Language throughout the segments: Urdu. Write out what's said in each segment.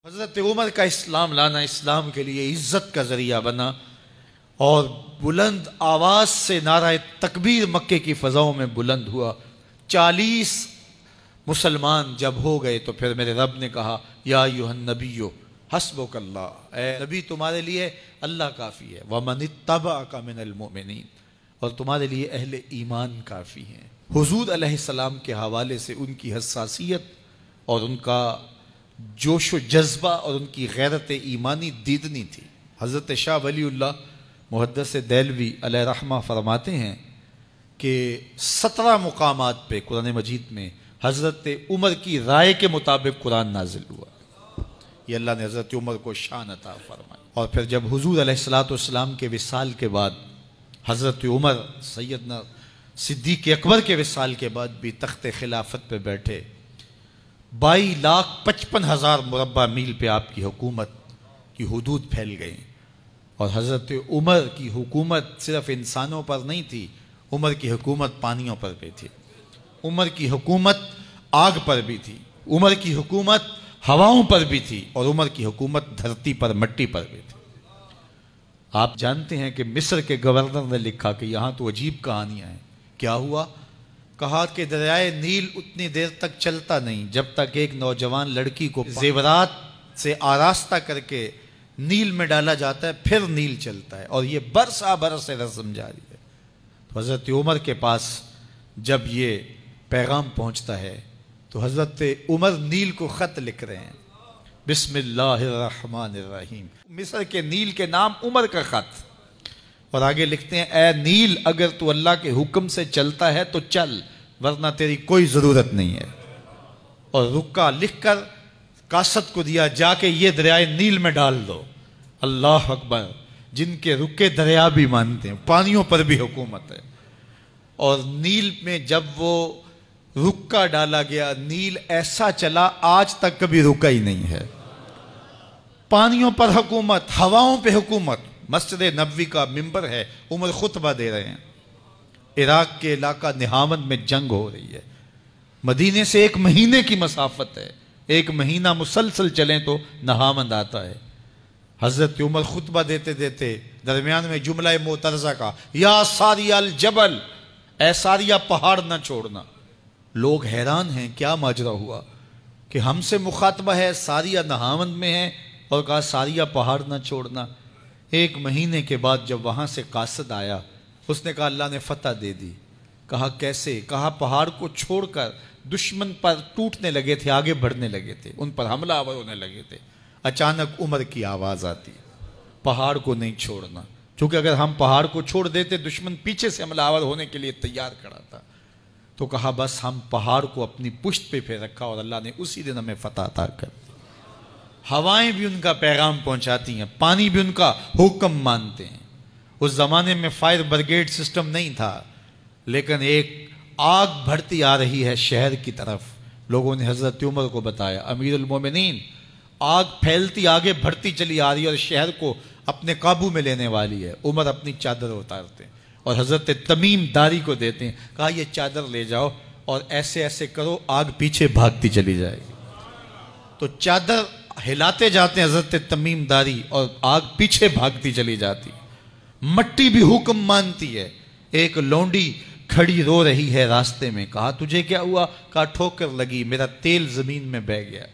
حضرت عمر کا اسلام لانا اسلام کے لیے عزت کا ذریعہ بنا، اور بلند آواز سے نعرہ تکبیر مکے کی فضاؤں میں بلند ہوا۔ 40 مسلمان جب ہو گئے تو پھر میرے رب نے کہا یا ایھا النبی حسبک اللہ، اے نبی تمہارے لیے اللہ کافی ہے، ومن اتبعک من المؤمنین، اور تمہارے لیے اہل ایمان کافی ہیں۔ حضور علیہ السلام کے حوالے سے ان کی حساسیت اور ان کا جوش و جذبہ اور ان کی غیرت ایمانی دیدنی تھی۔ حضرت شاہ ولی اللہ محدث دہلوی علیہ رحمہ فرماتے ہیں کہ 17 مقامات پہ قرآن مجید میں حضرت عمر کی رائے کے مطابق قرآن نازل ہوا۔ یہ اللہ نے حضرت عمر کو شان عطا فرمائی۔ اور پھر جب حضور علیہ السلام کے وصال کے بعد حضرت عمر سیدنا صدیق اکبر کے وصال کے بعد بھی تخت خلافت پہ بیٹھے، 22,55,000 مربع میل پہ آپ کی حکومت کی حدود پھیل گئیں، اور حضرت عمر کی حکومت صرف انسانوں پر نہیں تھی، عمر کی حکومت پانیوں پر بھی تھی، عمر کی حکومت آگ پر بھی تھی، عمر کی حکومت ہواؤں پر بھی تھی، اور عمر کی حکومت دھرتی پر مٹی پر بھی تھی۔ آپ جانتے ہیں کہ مصر کے گورنر نے لکھا کہ یہاں تو عجیب کہانیاں ہیں۔ کیا ہوا؟ کہا کہ دریائے نیل اتنی دیر تک چلتا نہیں جب تک ایک نوجوان لڑکی کو زیورات سے آراستہ کر کے نیل میں ڈالا جاتا ہے، پھر نیل چلتا ہے، اور یہ برسا برس رسم جاری ہے۔ تو حضرت عمر کے پاس جب یہ پیغام پہنچتا ہے تو حضرت عمر نیل کو خط لکھ رہے ہیں، بسم اللہ الرحمن الرحیم، مصر کے نیل کے نام عمر کا خط، اور آگے لکھتے ہیں اے نیل اگر تو اللہ کے حکم سے چلتا ہے تو چل، ورنہ تیری کوئی ضرورت نہیں ہے۔ اور رکا لکھ کر کاسد کو دیا، جا کے یہ دریائے نیل میں ڈال دو۔ اللہ اکبر، جن کے رکے دریا بھی مانتے ہیں، پانیوں پر بھی حکومت ہے۔ اور نیل میں جب وہ رکا ڈالا گیا، نیل ایسا چلا آج تک کبھی رکا ہی نہیں ہے۔ پانیوں پر حکومت، ہواؤں پہ حکومت۔ مسجد نبوی کا ممبر ہے، عمر خطبہ دے رہے ہیں، عراق کے علاقہ نہاون میں جنگ ہو رہی ہے، مدینے سے 1 مہینے کی مسافت ہے، 1 مہینہ مسلسل چلیں تو نہاون آتا ہے۔ حضرت عمر خطبہ دیتے دیتے درمیان میں جملہ معترضہ کا، یا ساریہ الجبل، اے ساریہ پہاڑ نہ چھوڑنا۔ لوگ حیران ہیں کیا ماجرا ہوا کہ ہم سے مخاطبہ ہے، ساریہ نہاون میں ہے، اور کہا ساریہ پہاڑ نہ چھوڑنا۔ 1 مہینے کے بعد جب وہاں سے قاصد آیا، اس نے کہا اللہ نے فتح دے دی۔ کہا کیسے؟ کہا پہاڑ کو چھوڑ کر دشمن پر ٹوٹنے لگے تھے، آگے بڑھنے لگے تھے، ان پر حملہ آور ہونے لگے تھے۔ اچانک عمر کی آواز آتی، پہاڑ کو نہیں چھوڑنا، کیونکہ اگر ہم پہاڑ کو چھوڑ دیتے دشمن پیچھے سے حملہ آور ہونے کے لیے تیار کھڑا تھا۔ تو کہا بس ہم پہاڑ کو اپنی پشت پہ پھیر رکھا، اور اللہ نے اسی دن ہمیں فتح عطا کر دی۔ ہوائیں بھی ان کا پیغام پہنچاتی ہیں، پانی بھی ان کا حکم مانتے ہیں۔ اس زمانے میں فائر بریگیڈ سسٹم نہیں تھا، لیکن ایک آگ بڑھتی آ رہی ہے شہر کی طرف، لوگوں نے حضرت عمر کو بتایا، امیر المومنین آگ پھیلتی آگے بڑھتی چلی آ رہی ہے اور شہر کو اپنے قابو میں لینے والی ہے۔ عمر اپنی چادر اتارتے ہیں اور حضرت تمیم داری کو دیتے ہیں، کہا یہ چادر لے جاؤ اور ایسے ایسے کرو، آگ پیچھے بھاگتی چلی جائے گی۔ تو چادر ہلاتے جاتے ہیں حضرت تمیم داری، اور آگ پیچھے بھاگتی چلی جاتی۔ مٹی بھی حکم مانتی ہے۔ ایک لونڈی کھڑی رو رہی ہے راستے میں، کہا تجھے کیا ہوا؟ کہا ٹھوکر لگی، میرا تیل زمین میں بہہ گیا،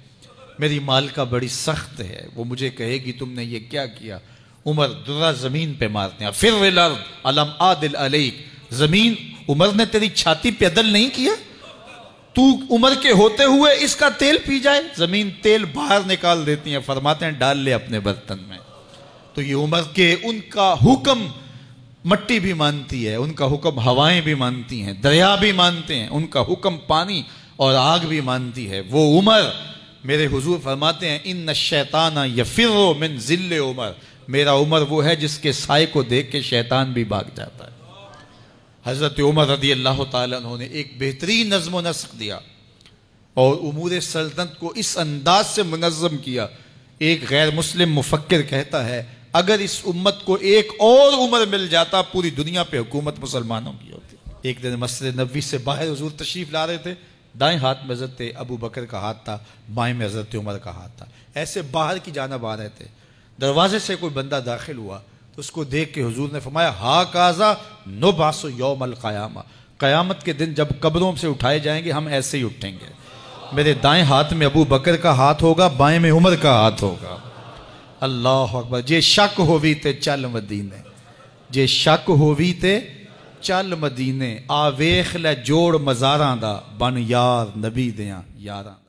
میری مالکہ بڑی سخت ہے، وہ مجھے کہے گی تم نے یہ کیا کیا۔ عمر درہ زمین پہ مارتے ہیں، فر الارض الم عادل علیک، زمین عمر نے تیری چھاتی پہ عدل نہیں کیا؟ تو عمر کے ہوتے ہوئے اس کا تیل پی جائے؟ زمین تیل باہر نکال دیتی ہیں، فرماتے ہیں ڈال لے اپنے برتن میں۔ تو یہ عمر کے ان کا حکم مٹی بھی مانتی ہے، ان کا حکم ہوائیں بھی مانتی ہیں، دریا بھی مانتے ہیں، ان کا حکم پانی اور آگ بھی مانتی ہے۔ وہ عمر، میرے حضور فرماتے ہیں ان الشیطان یفر من ذل عمر، میرا عمر وہ ہے جس کے سائے کو دیکھ کے شیطان بھی بھاگ جاتا ہے۔ حضرت عمر رضی اللہ تعالیٰ عنہ نے ایک بہترین نظم و نسق دیا اور امور سلطنت کو اس انداز سے منظم کیا۔ ایک غیر مسلم مفکر کہتا ہے اگر اس امت کو ایک اور عمر مل جاتا پوری دنیا پہ حکومت مسلمانوں کی ہوتی۔ ایک دن مسجد نبوی سے باہر حضور تشریف لا رہے تھے، دائیں ہاتھ میں حضرت ابو بکر کا ہاتھ تھا، بائیں میں حضرت عمر کا ہاتھ تھا، ایسے باہر کی جانب آ رہے تھے۔ دروازے سے کوئی بندہ داخل ہوا تو اس کو دیکھ کے حضور نے فرمایا ہا کازا نبعث یوم القیامہ، قیامت کے دن جب قبروں سے اٹھائے جائیں گے ہم ایسے ہی اٹھیں گے، میرے دائیں ہاتھ میں ابو بکر کا ہاتھ ہوگا، بائیں میں عمر کا ہاتھ ہوگا۔ اللہ اکبر۔ جے شک ہووی تے چل مدینے، جے شک ہووی تے چل مدینے، آ ویخ لے جوڑ مزاراں دا، بن یار نبی دیاں یاراں۔